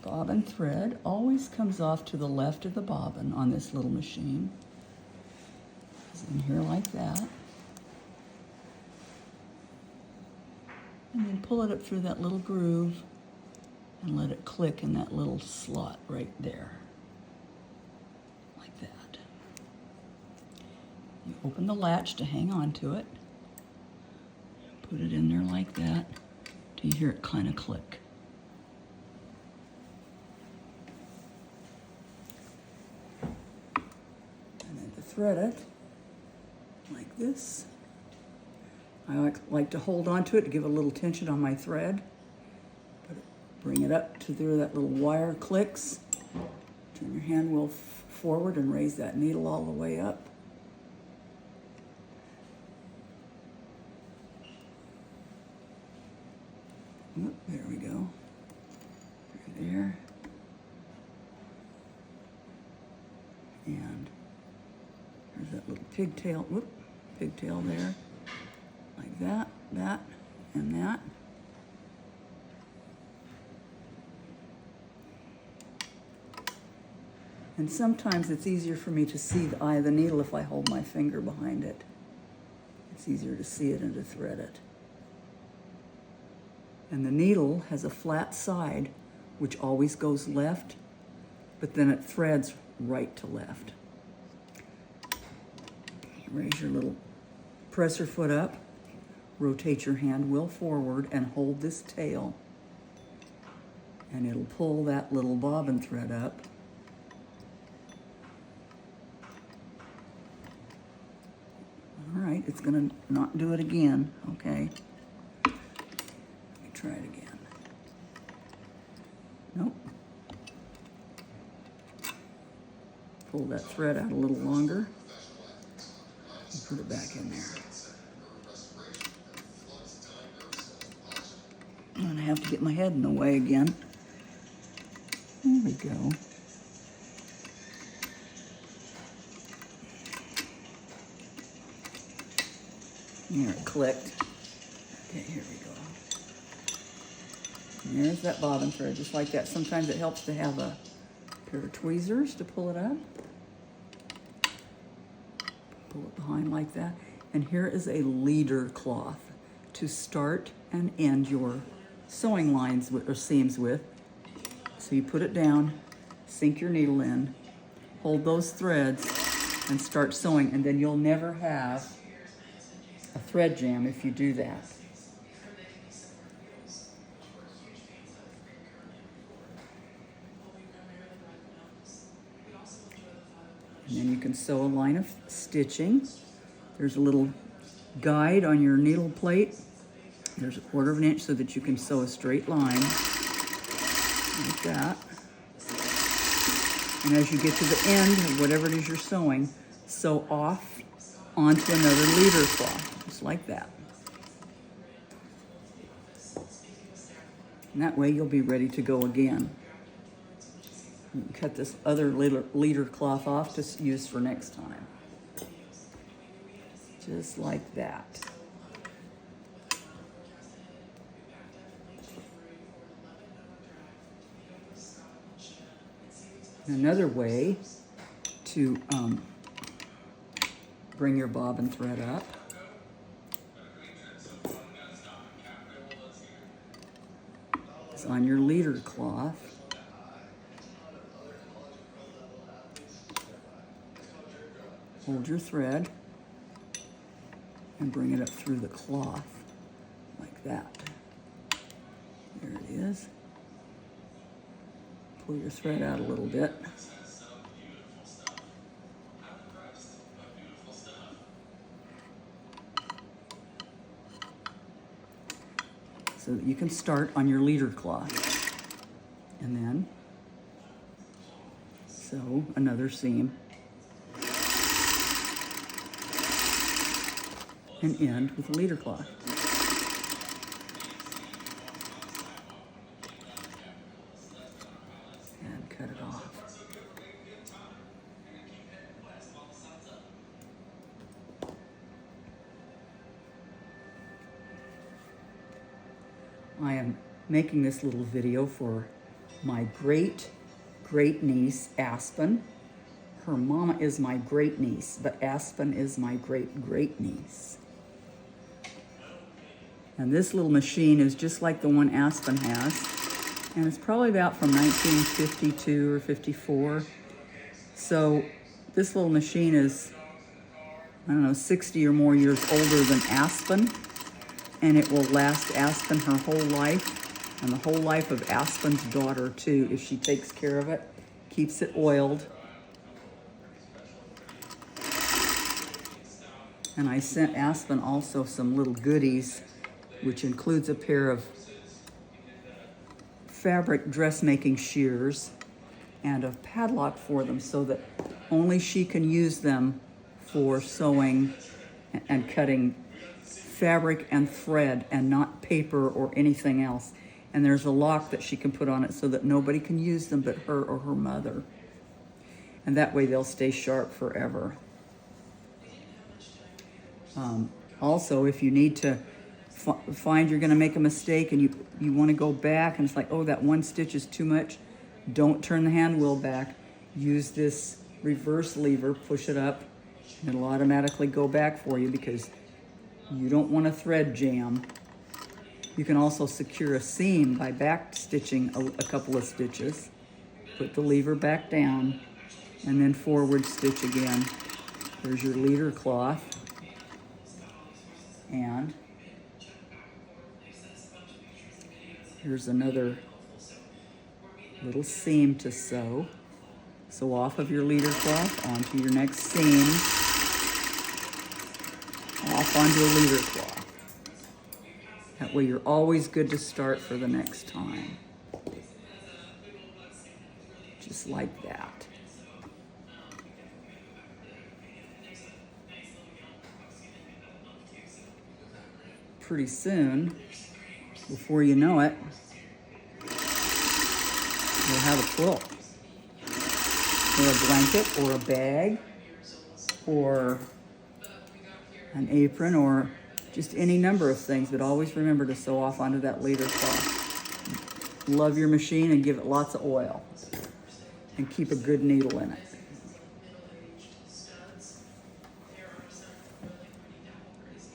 bobbin thread always comes off to the left of the bobbin on this little machine. It's in here like that. And then pull it up through that little groove and let it click in that little slot right there. Like that. You open the latch to hang on to it. Put it in there like that till you hear it kind of click. And then to thread it like this. I like to hold on to it to give a little tension on my thread. Bring it up to where that little wire clicks. Turn your hand wheel forward and raise that needle all the way up. Oop, there we go. Through there. And there's that little pigtail, whoop, pigtail there. Like that, that, and that. And sometimes it's easier for me to see the eye of the needle if I hold my finger behind it. It's easier to see it and to thread it. And the needle has a flat side, which always goes left, but then it threads right to left. Raise your little presser foot up, rotate your hand wheel forward, and hold this tail. And it'll pull that little bobbin thread up. All right, it's gonna not do it again, okay? Let me try it again. Nope. Pull that thread out a little longer and put it back in there. I'm gonna have to get my head in the way again. There we go. There, it clicked. Okay, here we go. And there's that bobbin thread, just like that. Sometimes it helps to have a pair of tweezers to pull it up. Pull it behind like that. And here is a leader cloth to start and end your sewing lines with, or seams with. So you put it down, sink your needle in, hold those threads, and start sewing, and then you'll never have a thread jam if you do that. And then you can sew a line of stitching. There's a little guide on your needle plate. There's 1/4 of an inch so that you can sew a straight line like that. And as you get to the end of whatever it is you're sewing, sew off onto another leader cloth, just like that. And that way you'll be ready to go again. You can cut this other leader cloth off to use for next time. Just like that. Another way to bring your bobbin thread up is on your leader cloth. Hold your thread and bring it up through the cloth like that. There it is. Pull your thread out a little bit. So that you can start on your leader cloth. And then sew another seam and end with a leader cloth. And cut it off. I am making this little video for my great niece, Aspen. Her mama is my great niece, but Aspen is my great niece. And this little machine is just like the one Aspen has. And it's probably about from 1952 or 54. So this little machine is, I don't know, 60 or more years older than Aspen. And it will last Aspen her whole life, and the whole life of Aspen's daughter too, if she takes care of it, keeps it oiled. And I sent Aspen also some little goodies, which includes a pair of fabric dressmaking shears and a padlock for them so that only she can use them for sewing and cutting fabric and thread and not paper or anything else. And there's a lock that she can put on it so that nobody can use them but her or her mother. And that way they'll stay sharp forever. Also, if you need to find you're going to make a mistake and you want to go back and it's like, oh, that one stitch is too much, don't turn the hand wheel back. Use this reverse lever, push it up, and it'll automatically go back for you because you don't want a thread jam. You can also secure a seam by back stitching a couple of stitches. Put the lever back down and then forward stitch again. There's your leader cloth. And here's another little seam to sew. Sew off of your leader cloth onto your next seam, off onto a leader cloth. That way you're always good to start for the next time. Just like that. Pretty soon, before you know it, you'll have a quilt, or a blanket, or a bag, or an apron, or just any number of things, but always remember to sew off onto that leader cloth. Love your machine and give it lots of oil, and keep a good needle in it.